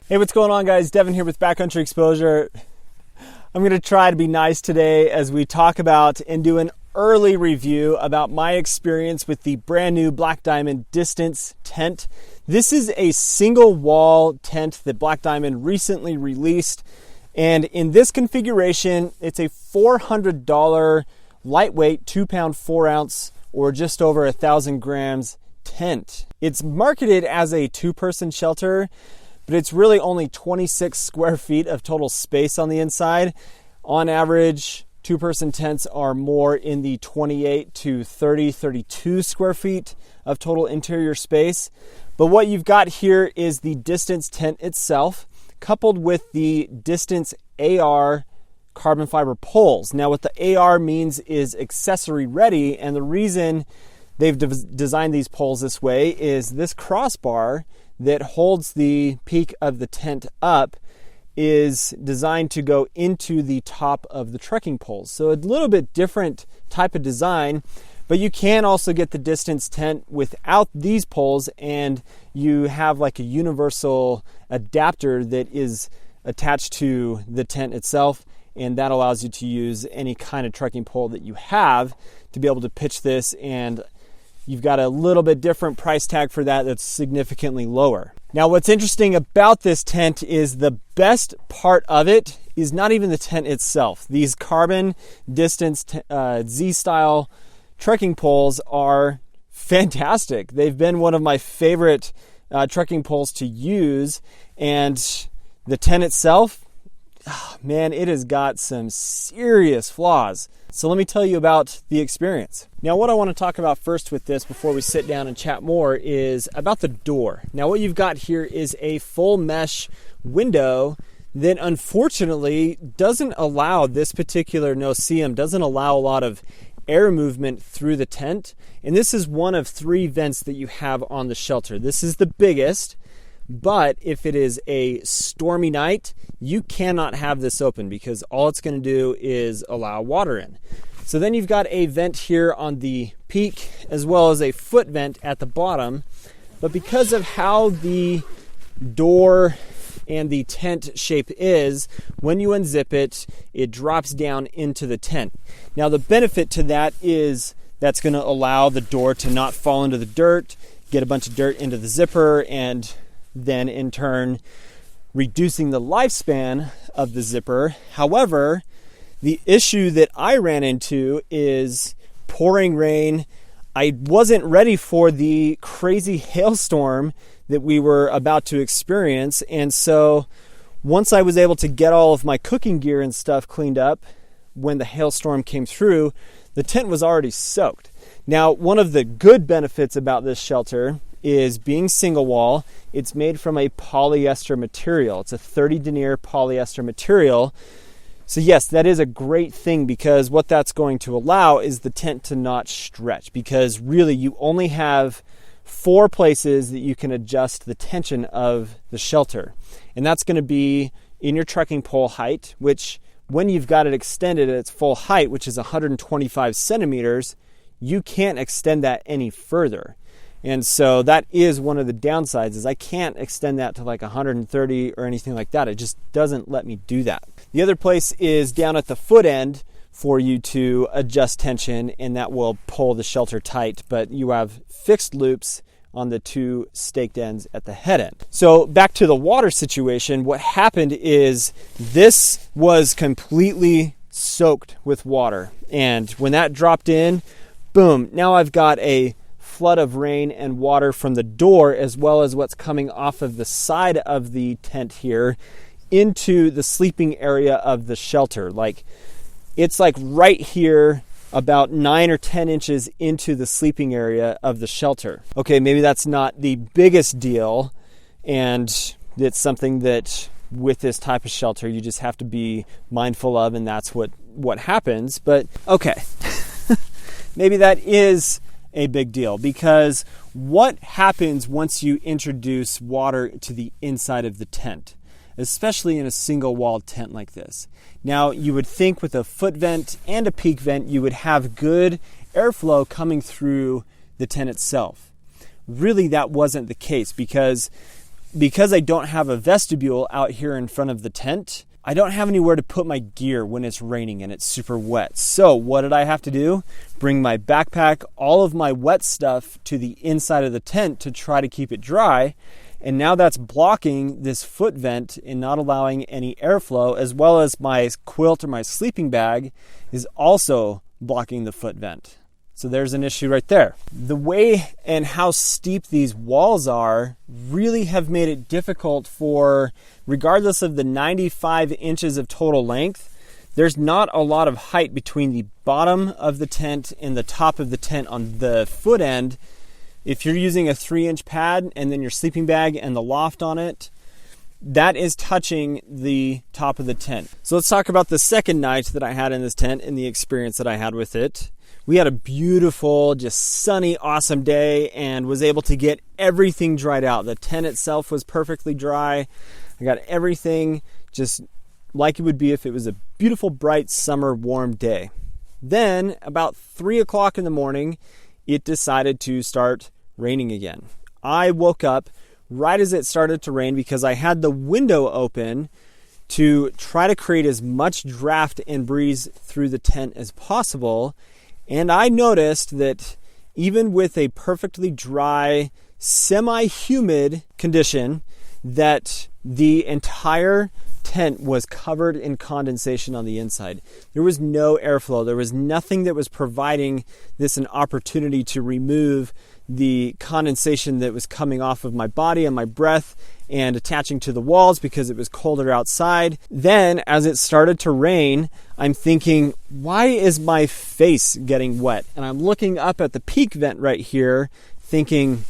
Hey, what's going on, guys? Devin here with Backcountry Exposure. I'm going to try to be nice today as we talk about and do an early review about my experience with the brand new Black Diamond Distance tent. This is a single wall tent that Black Diamond recently released. And in this configuration, it's a $400 lightweight 2-pound 4-ounce or just over 1,000 grams tent. It's marketed as a 2-person shelter, but it's really only 26 square feet of total space on the inside. On average, 2-person tents are more in the 28 to 32 square feet of total interior space. But what you've got here is the Distance tent itself, coupled with the Distance AR carbon fiber poles. Now, what the AR means is accessory ready, and the reason they've designed these poles this way is this crossbar that holds the peak of the tent up is designed to go into the top of the trekking poles. So a little bit different type of design, but you can also get the Distance tent without these poles, and you have like a universal adapter that is attached to the tent itself, and that allows you to use any kind of trekking pole that you have to be able to pitch this, and you've got a little bit different price tag for that that's significantly lower. Now, what's interesting about this tent is the best part of it is not even the tent itself. These carbon Distance Z-style trekking poles are fantastic. They've been one of my favorite trekking poles to use, and the tent itself, man, it has got some serious flaws. So let me tell you about the experience. Now, what I want to talk about first with this before we sit down and chat more is about the door. Now, what you've got here is a full mesh window that unfortunately doesn't allow, this particular no-see-um doesn't allow a lot of air movement through the tent. And this is one of 3 vents that you have on the shelter. This is the biggest. But if it is a stormy night, you cannot have this open because all it's going to do is allow water in. So then you've got a vent here on the peak as well as a foot vent at the bottom. But because of how the door and the tent shape is, when you unzip it, it drops down into the tent. Now, the benefit to that is that's going to allow the door to not fall into the dirt, get a bunch of dirt into the zipper, and then in turn reducing the lifespan of the zipper. However, the issue that I ran into is pouring rain. I wasn't ready for the crazy hailstorm that we were about to experience, and so once I was able to get all of my cooking gear and stuff cleaned up when the hailstorm came through, the tent was already soaked. Now, one of the good benefits about this shelter is being single wall. It's made from a polyester material. It's a 30 denier polyester material. So yes, that is a great thing because what that's going to allow is the tent to not stretch, because really you only have 4 places that you can adjust the tension of the shelter. And that's going to be in your trekking pole height, which when you've got it extended at its full height, which is 125 centimeters, you can't extend that any further. And so that is one of the downsides, is I can't extend that to like 130 or anything like that. It just doesn't let me do that. The other place is down at the foot end for you to adjust tension, and that will pull the shelter tight, but you have fixed loops on the 2 staked ends at the head end. So back to the water situation, what happened is this was completely soaked with water. And when that dropped in, boom, now I've got a flood of rain and water from the door as well as what's coming off of the side of the tent here into the sleeping area of the shelter. Like, it's like right here, about 9 or 10 inches into the sleeping area of the shelter. Okay, maybe that's not the biggest deal, and it's something that with this type of shelter you just have to be mindful of, and that's what happens. But okay, maybe that is a big deal, because what happens once you introduce water to the inside of the tent, especially in a single walled tent like this? Now, you would think with a foot vent and a peak vent, you would have good airflow coming through the tent itself. Really, that wasn't the case, because because I don't have a vestibule out here in front of the tent, I don't have anywhere to put my gear when it's raining and it's super wet. So what did I have to do? Bring my backpack, all of my wet stuff to the inside of the tent to try to keep it dry. And now that's blocking this foot vent and not allowing any airflow, as well as my quilt or my sleeping bag is also blocking the foot vent. So there's an issue right there. The way and how steep these walls are really have made it difficult for, regardless of the 95 inches of total length, there's not a lot of height between the bottom of the tent and the top of the tent on the foot end. If you're using a 3-inch pad and then your sleeping bag and the loft on it, that is touching the top of the tent. So let's talk about the second night that I had in this tent and the experience that I had with it. We had a beautiful, just sunny, awesome day and was able to get everything dried out. The tent itself was perfectly dry. I got everything just like it would be if it was a beautiful, bright, summer, warm day. Then, about 3 o'clock in the morning, it decided to start raining again. I woke up right as it started to rain because I had the window open to try to create as much draft and breeze through the tent as possible. And I noticed that even with a perfectly dry, semi-humid condition, that the entire tent was covered in condensation on the inside. There was no airflow. There was nothing that was providing this an opportunity to remove the condensation that was coming off of my body and my breath and attaching to the walls because it was colder outside. Then, as it started to rain, I'm thinking, why is my face getting wet? And I'm looking up at the peak vent right here thinking,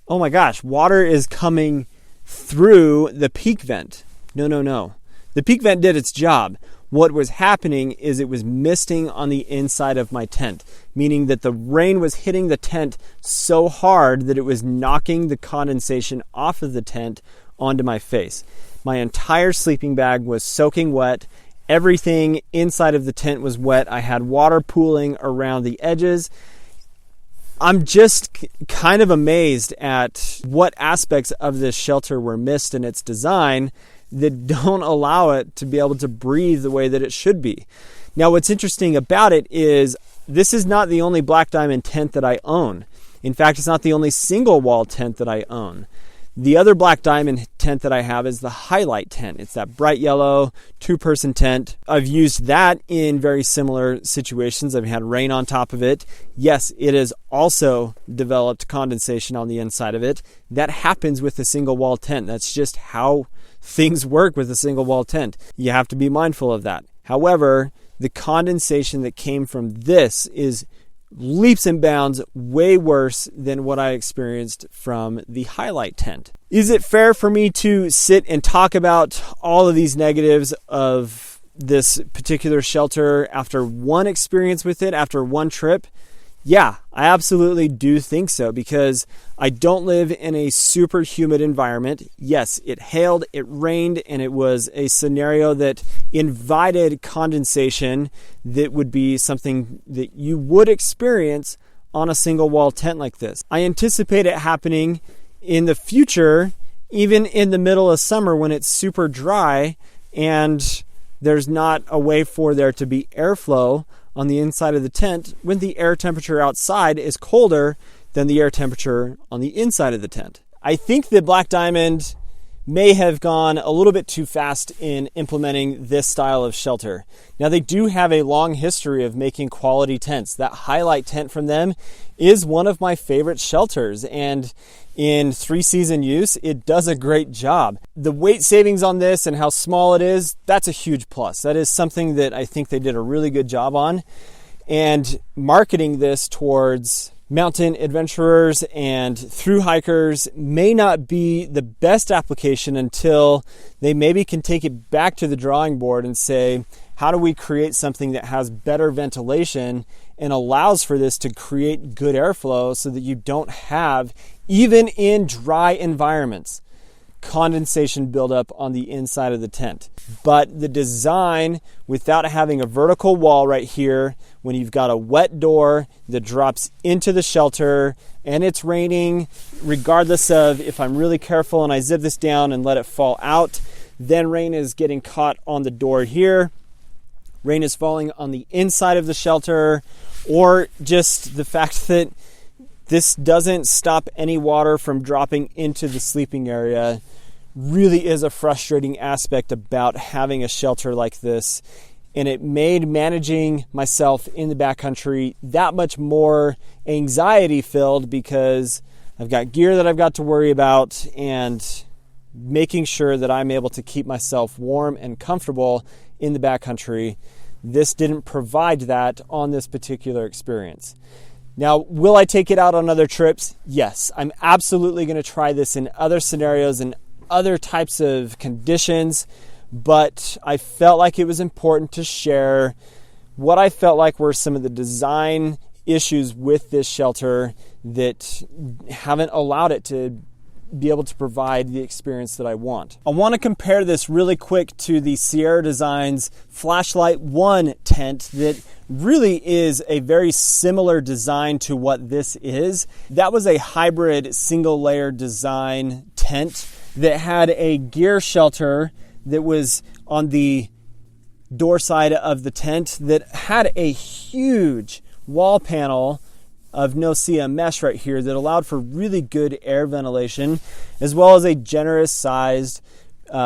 oh my gosh, water is coming through the peak vent. No. The peak vent did its job. What was happening is it was misting on the inside of my tent, meaning that the rain was hitting the tent so hard that it was knocking the condensation off of the tent onto my face. My entire sleeping bag was soaking wet. Everything inside of the tent was wet. I had water pooling around the edges. I'm just kind of amazed at what aspects of this shelter were missed in its design that don't allow it to be able to breathe the way that it should be. Now, what's interesting about it is this is not the only Black Diamond tent that I own. In fact, it's not the only single wall tent that I own. The other Black Diamond tent that I have is the Highlight tent. It's that bright yellow 2-person tent. I've used that in very similar situations. I've had rain on top of it. Yes, it has also developed condensation on the inside of it. That happens with a single wall tent. That's just how things work with a single wall tent. You have to be mindful of that. However, the condensation that came from this is leaps and bounds way worse than what I experienced from the Highlight tent. Is it fair for me to sit and talk about all of these negatives of this particular shelter after one experience with it, after one trip? Yeah, I absolutely do think so, because I don't live in a super humid environment. Yes, it hailed, it rained, and it was a scenario that invited condensation that would be something that you would experience on a single wall tent like this. I anticipate it happening in the future, even in the middle of summer when it's super dry and there's not a way for there to be airflow on the inside of the tent when the air temperature outside is colder than the air temperature on the inside of the tent. I think that Black Diamond may have gone a little bit too fast in implementing this style of shelter. Now, they do have a long history of making quality tents. That Highlight tent from them is one of my favorite shelters, and in 3-season use, it does a great job. The weight savings on this and how small it is, that's a huge plus. That is something that I think they did a really good job on. And marketing this towards mountain adventurers and thru hikers may not be the best application until they maybe can take it back to the drawing board and say, how do we create something that has better ventilation and allows for this to create good airflow so that you don't have, even in dry environments, condensation buildup on the inside of the tent. But the design, without having a vertical wall right here, when you've got a wet door that drops into the shelter and it's raining, regardless of if I'm really careful and I zip this down and let it fall out, then rain is getting caught on the door here. Rain is falling on the inside of the shelter, or just the fact that this doesn't stop any water from dropping into the sleeping area really is a frustrating aspect about having a shelter like this. And it made managing myself in the backcountry that much more anxiety filled, because I've got gear that I've got to worry about, and making sure that I'm able to keep myself warm and comfortable in the backcountry. This didn't provide that on this particular experience. Now, will I take it out on other trips? Yes, I'm absolutely going to try this in other scenarios and other types of conditions, but I felt like it was important to share what I felt like were some of the design issues with this shelter that haven't allowed it to be able to provide the experience that I want. I want to compare this really quick to the Sierra Designs Flashlight 1 tent that really is a very similar design to what this is. That was a hybrid single layer design tent that had a gear shelter that was on the door side of the tent that had a huge wall panel of no-see mesh right here that allowed for really good air ventilation, as well as a generous sized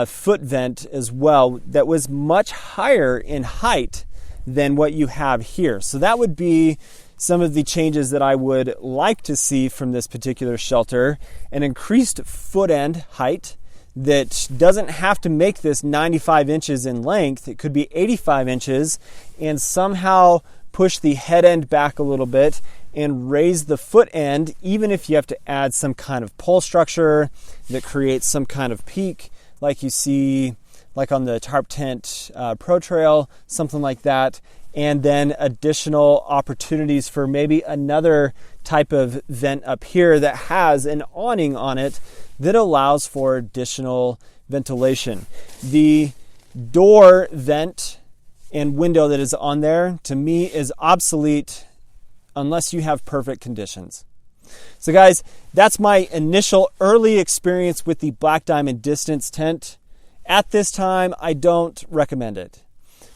foot vent as well that was much higher in height than what you have here. So that would be some of the changes that I would like to see from this particular shelter: an increased foot end height that doesn't have to make this 95 inches in length. It could be 85 inches, and somehow push the head end back a little bit and raise the foot end, even if you have to add some kind of pole structure that creates some kind of peak like you see like on the Tarp Tent Pro Trail, something like that. And then additional opportunities for maybe another type of vent up here that has an awning on it that allows for additional ventilation. The door vent and window that is on there, to me, is obsolete unless you have perfect conditions. So guys, that's my initial early experience with the Black Diamond Distance tent. At this time, I don't recommend it.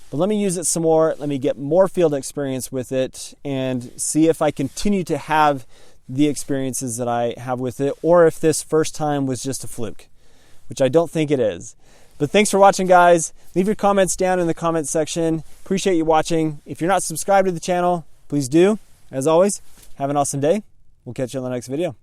But let me use it some more. Let me get more field experience with it and see if I continue to have the experiences that I have with it, or if this first time was just a fluke, which I don't think it is. But thanks for watching, guys. Leave your comments down in the comments section. Appreciate you watching. If you're not subscribed to the channel, please do. As always, have an awesome day. We'll catch you on the next video.